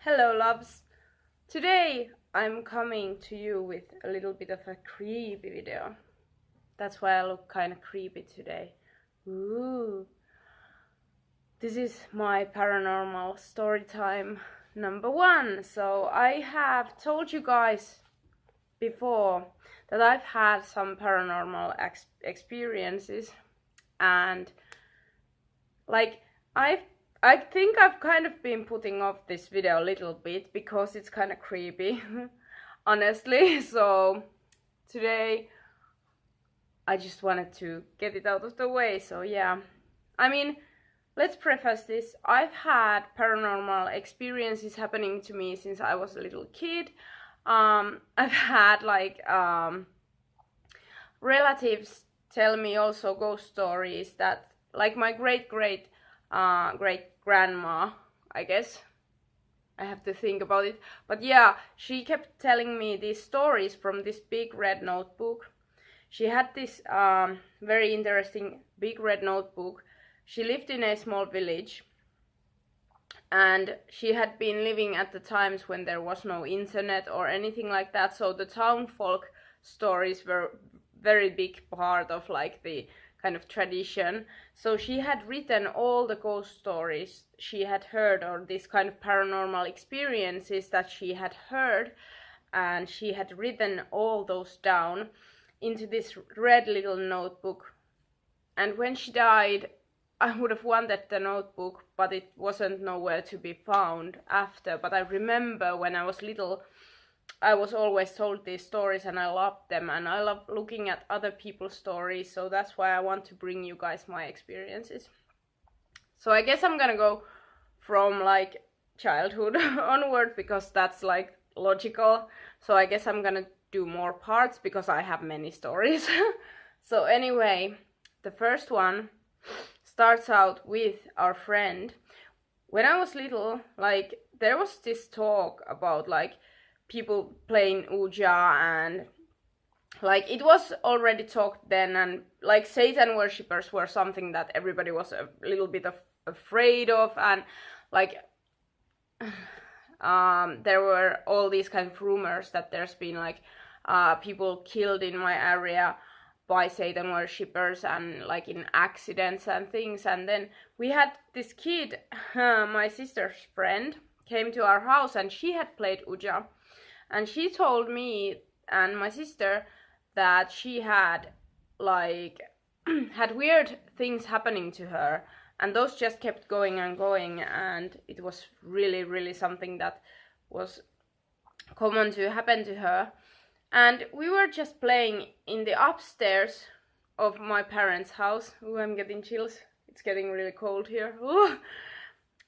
Hello loves! Today I'm coming to you with a little bit of a creepy video. That's why I look kind of creepy today. Ooh. This is my paranormal story time number 1. So I have told you guys before that I've had some paranormal experiences, and I think I've kind of been putting off this video a little bit because it's kind of creepy, honestly. So today I just wanted to get it out of the way. So yeah, I mean, let's preface this. I've had paranormal experiences happening to me since I was a little kid. I've had relatives tell me also ghost stories that, like, my great grandma, I guess. I have to think about it. But yeah, she kept telling me these stories from this big red notebook. She had this very interesting big red notebook. She lived in a small village, and she had been living at the times when there was no internet or anything like that, so the town folk stories were very big part of like the kind of tradition. So she had written all the ghost stories she had heard, or this kind of paranormal experiences that she had heard, and she had written all those down into this red little notebook. And when she died, I would have wanted the notebook, but it wasn't nowhere to be found after. But I remember when I was little, I was always told these stories and I loved them, and I love looking at other people's stories, so that's why I want to bring you guys my experiences. So I guess I'm gonna go from like childhood onward, because that's like logical. So I guess I'm gonna do more parts because I have many stories. So anyway, the first one starts out with our friend. When I was little, like, there was this talk about like people playing Ouija, and like it was already talked then, and like Satan worshippers were something that everybody was a little bit afraid of, and like there were all these kind of rumors that there's been like people killed in my area by Satan worshippers, and like in accidents and things. And then we had this kid, my sister's friend, came to our house, and she had played Ouija. And she told me and my sister that she had like had weird things happening to her, and those just kept going and going, and it was really something that was common to happen to her. And we were just playing in the upstairs of my parents' house. Ooh, I'm getting chills. It's getting really cold here. Ooh.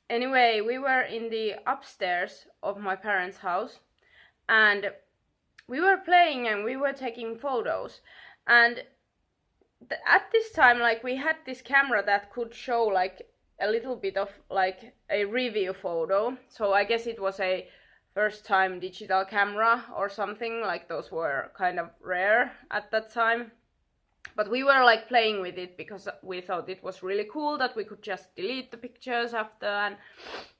Anyway, we were in the upstairs of my parents' house, and we were playing and we were taking photos. And at this time, like, we had this camera that could show like a little bit of like a review photo. So I guess it was a first time digital camera or something, like those were kind of rare at that time. But we were like playing with it because we thought it was really cool that we could just delete the pictures after and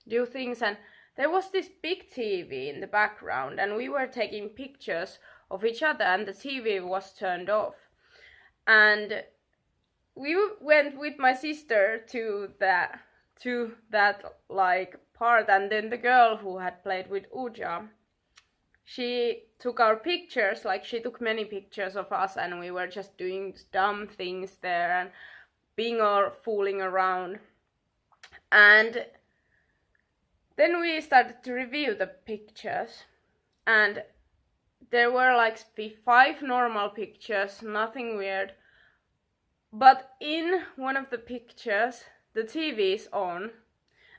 do things. And there was this big TV in the background, and we were taking pictures of each other, and the TV was turned off. And we went with my sister to that like part, and then the girl who had played with Ouija, she took our pictures. Like, she took many pictures of us, and we were just doing dumb things there and being all fooling around. And then we started to review the pictures, and there were like 5 normal pictures, nothing weird. But in one of the pictures, the TV is on,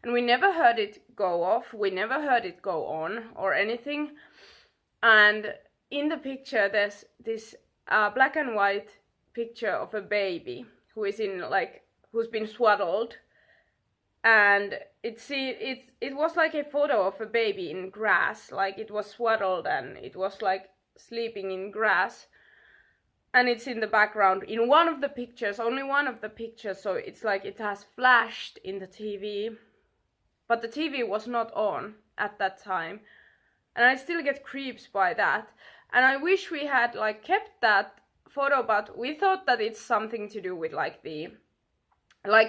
and we never heard it go off, we never heard it go on or anything. And in the picture, there's this black and white picture of a baby who is in like, who's been swaddled. And it was like a photo of a baby in grass, like it was swaddled and it was like sleeping in grass. And it's in the background in one of the pictures, only one of the pictures, so it's like it has flashed in the TV. but the TV was not on at that time. And I still get creeps by that. And I wish we had like kept that photo, but we thought that it's something to do with like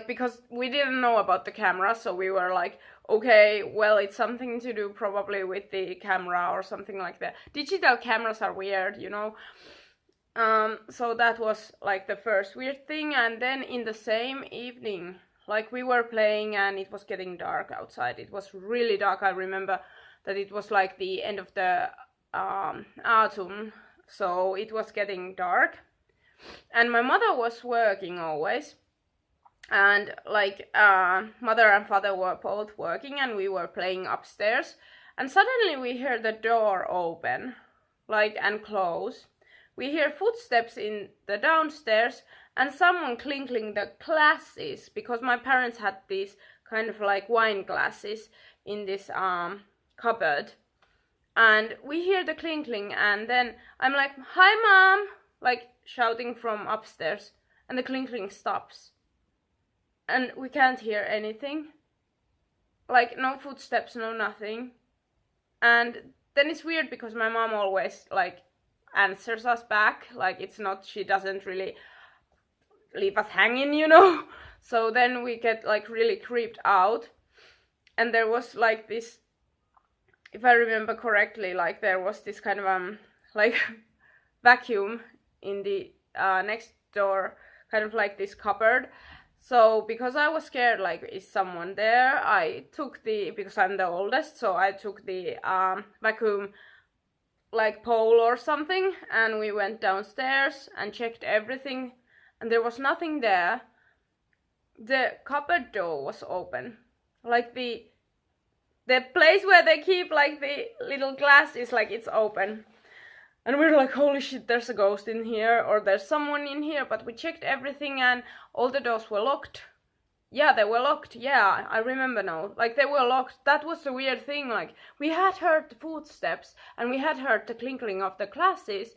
because we didn't know about the camera, so we were like, okay, well, it's something to do probably with the camera or something like that. Digital cameras are weird, you know. So that was like the first weird thing. And then in the same evening, like we were playing and it was getting dark outside. It was really dark. I remember that it was like the end of the autumn, so it was getting dark. And my mother was working always. And like mother and father were both working and we were playing upstairs. And suddenly we hear the door open, like, and close. We hear footsteps in the downstairs and someone clinking the glasses, because my parents had these kind of like wine glasses in this cupboard. And we hear the clinking and then I'm like, hi mom, like shouting from upstairs, and the clinking stops. And we can't hear anything. Like no footsteps, no nothing. And then it's weird because my mom always like answers us back. Like it's not, she doesn't really leave us hanging, you know. So then we get like really creeped out. And there was like this, if I remember correctly, like there was this kind of like vacuum in the next door, kind of like this cupboard. So because I was scared, like, is someone there, I took because I'm the oldest, so I took the vacuum like pole or something, and we went downstairs and checked everything, and there was nothing there. The cupboard door was open, like the place where they keep like the little glasses, like it's open. And we were like, holy shit, there's a ghost in here, or there's someone in here. But we checked everything and all the doors were locked. Yeah, they were locked. Yeah, I remember now. Like, they were locked. That was the weird thing. Like, we had heard the footsteps and we had heard the clinking of the glasses.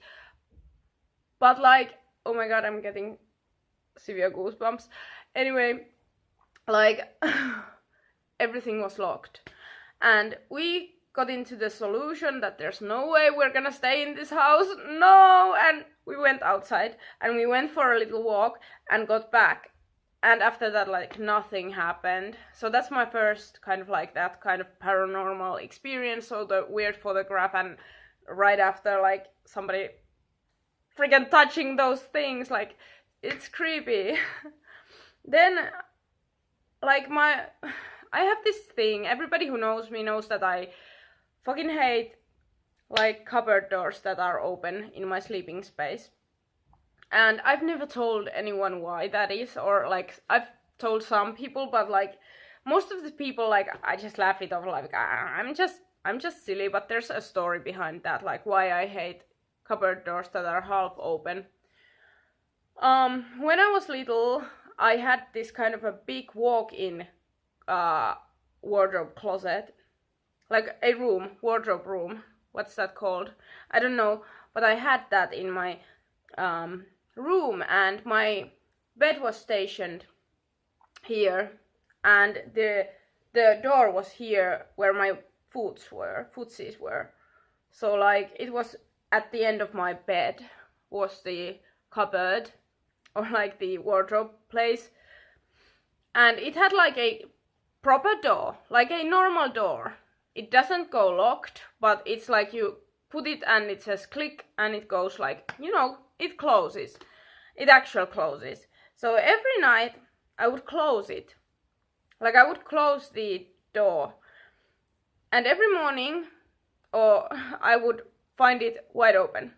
But like, oh my god, I'm getting severe goosebumps. Anyway, like, everything was locked. And we got into the solution that there's no way we're gonna stay in this house, no, and we went outside and we went for a little walk and got back, and after that like nothing happened. So that's my first kind of like that kind of paranormal experience. So the weird photograph, and right after like somebody freaking touching those things, like it's creepy. Then like I have this thing, everybody who knows me knows that I fucking hate like cupboard doors that are open in my sleeping space. And I've never told anyone why that is, or like I've told some people, but like most of the people, like I just laugh it off, like I'm just silly. But there's a story behind that, like why I hate cupboard doors that are half open. When I was little, I had this kind of a big walk-in wardrobe closet. Like a room, wardrobe room. What's that called? I don't know. But I had that in my room, and my bed was stationed here, and the door was here where my footsies were. So like it was at the end of my bed was the cupboard, or like the wardrobe place, and it had like a proper door, like a normal door. It doesn't go locked, but it's like you put it and it says click and it goes like, you know, it closes. It actually closes. So every night I would close it. Like I would close the door. And every morning, or I would find it wide open.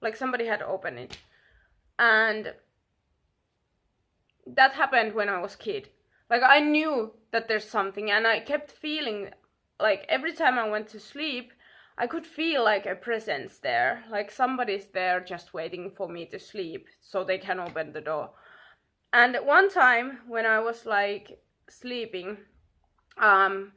Like somebody had opened it. And that happened when I was a kid. Like I knew that there's something, and I kept feeling like every time I went to sleep, I could feel like a presence there, like somebody's there just waiting for me to sleep so they can open the door. And one time when I was like sleeping, I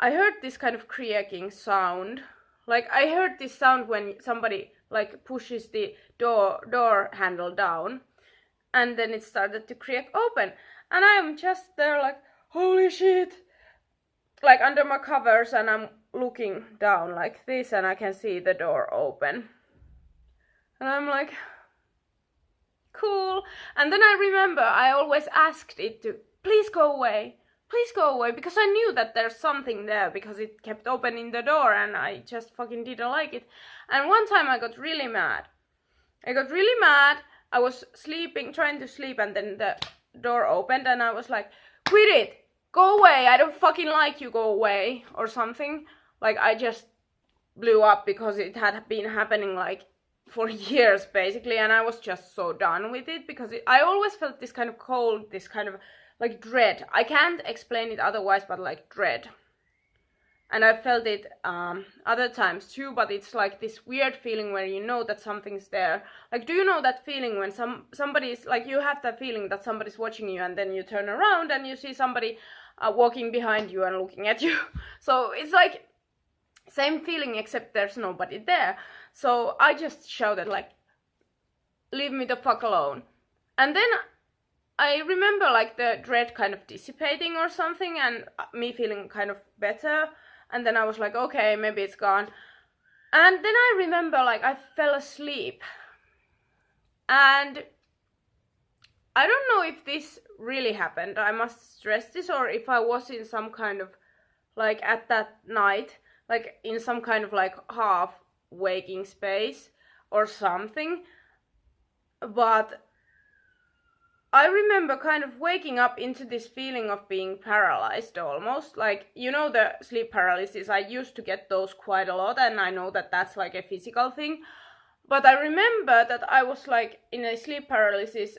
heard this kind of creaking sound. Like I heard this sound when somebody like pushes the door handle down, and then it started to creak open, and I'm just there like, holy shit. like under my covers, and I'm looking down like this, and I can see the door open. And I'm like, cool. And then I remember I always asked it to please go away, because I knew that there's something there, because it kept opening the door and I just fucking didn't like it. And one time I got really mad. I was sleeping, trying to sleep, and then the door opened and I was like, quit it, go away, I don't fucking like you, go away, or something. Like, I just blew up because it had been happening like for years basically, and I was just so done with it, because I always felt this kind of cold, this kind of like dread. I can't explain it otherwise, but like dread. And I felt it other times too, but it's like this weird feeling where you know that something's there. Like, do you know that feeling when somebody's like, you have that feeling that somebody's watching you, and then you turn around and you see somebody walking behind you and looking at you. So it's like same feeling, except there's nobody there. So I just shouted like, leave me the fuck alone. And then I remember like the dread kind of dissipating or something, and me feeling kind of better. And then I was like, okay, maybe it's gone. And then I remember like I fell asleep. And I don't know if this really happened, I must stress this, or if I was in some kind of, like at that night, like in some kind of like half waking space or something. But I remember kind of waking up into this feeling of being paralyzed almost. Like, you know, the sleep paralysis, I used to get those quite a lot, and I know that that's like a physical thing. But I remember that I was like in a sleep paralysis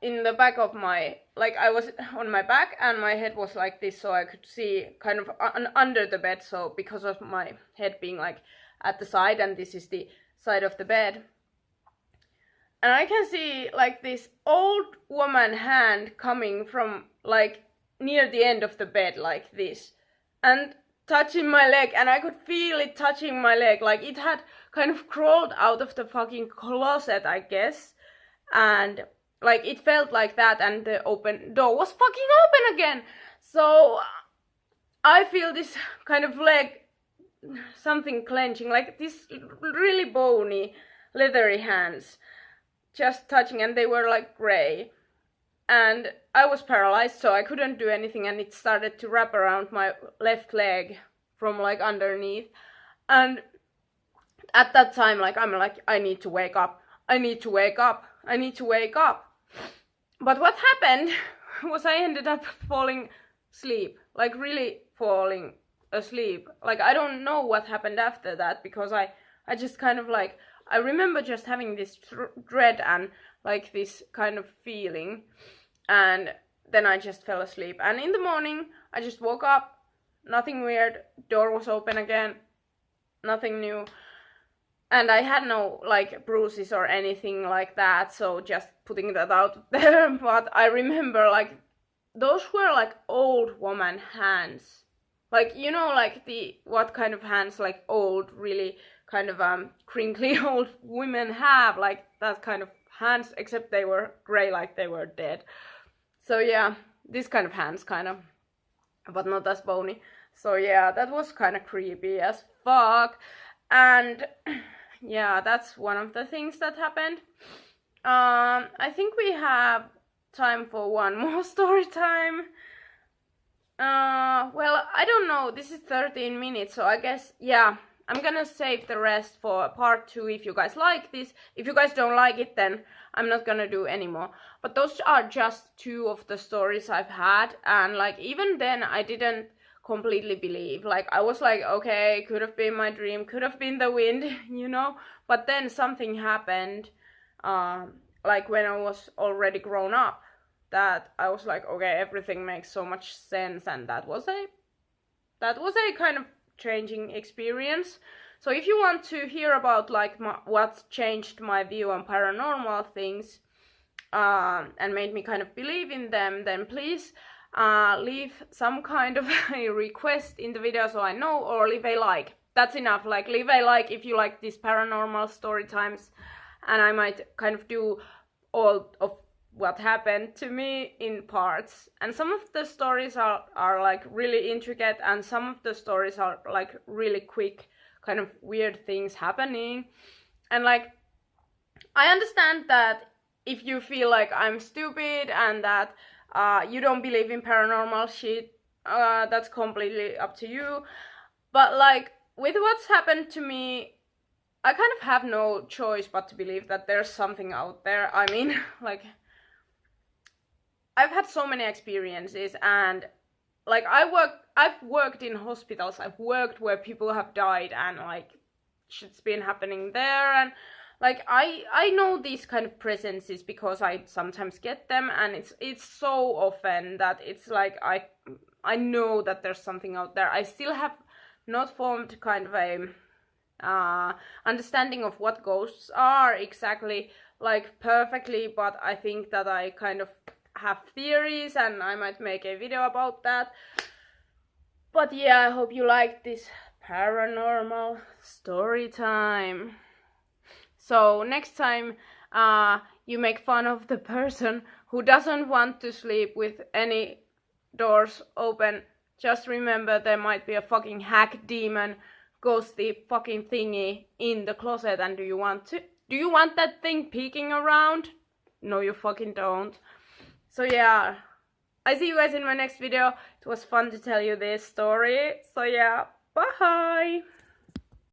in the back of my, like I was on my back and my head was like this, so I could see kind of under the bed, so because of my head being like at the side, and this is the side of the bed. And I can see like this old woman hand coming from like near the end of the bed like this, and touching my leg, and I could feel it touching my leg, like it had kind of crawled out of the fucking closet, I guess, and like it felt like that, and the open door was fucking open again. So I feel this kind of leg, something clenching, like this really bony, leathery hands just touching, and they were like gray. And I was paralyzed, so I couldn't do anything, and it started to wrap around my left leg from like underneath. And at that time, like I'm like, I need to wake up. But what happened was I ended up falling asleep, like really falling asleep. Like I don't know what happened after that, because I just kind of like, I remember just having this dread and like this kind of feeling, and then I just fell asleep. And in the morning, I just woke up, nothing weird, door was open again, nothing new. And I had no like bruises or anything like that, so just putting that out there. But I remember like, those were like old woman hands. Like, you know, like what kind of hands like old, really kind of crinkly old women have, like that kind of hands, except they were gray, like they were dead. So yeah, this kind of hands kind of, but not as bony. So yeah, that was kind of creepy as fuck. And yeah, that's one of the things that happened. I think we have time for one more story time. Well, I don't know, this is 13 minutes, so I guess, yeah, I'm gonna save the rest for part 2 if you guys like this. If you guys don't like it, then I'm not gonna do anymore. But those are just 2 of the stories I've had, and like even then I didn't completely believe. Like I was like, okay, could have been my dream, could have been the wind, you know. But then something happened, like when I was already grown up, that I was like, okay, everything makes so much sense, and that was a kind of changing experience. So if you want to hear about like what changed my view on paranormal things and made me kind of believe in them, then please leave some kind of a request in the video so I know, or leave a like. That's enough. Like leave a like if you like these paranormal story times, and I might kind of do all of what happened to me in parts. And some of the stories are like really intricate, and some of the stories are like really quick, kind of weird things happening. And like, I understand that if you feel like I'm stupid and that you don't believe in paranormal shit, that's completely up to you. But like, with what's happened to me, I kind of have no choice but to believe that there's something out there. I mean, like, I've had so many experiences, and like, I've worked in hospitals, I've worked where people have died, and like, shit's been happening there. And like, I know these kind of presences because I sometimes get them, and it's so often that it's like I know that there's something out there. I still have not formed kind of a understanding of what ghosts are exactly, like, perfectly, but I think that I kind of have theories, and I might make a video about that. But yeah, I hope you liked this paranormal story time. So next time you make fun of the person who doesn't want to sleep with any doors open, just remember there might be a fucking hack demon ghosty fucking thingy in the closet. And do you want that thing peeking around? No, you fucking don't. So yeah, I see you guys in my next video. It was fun to tell you this story. So yeah, bye!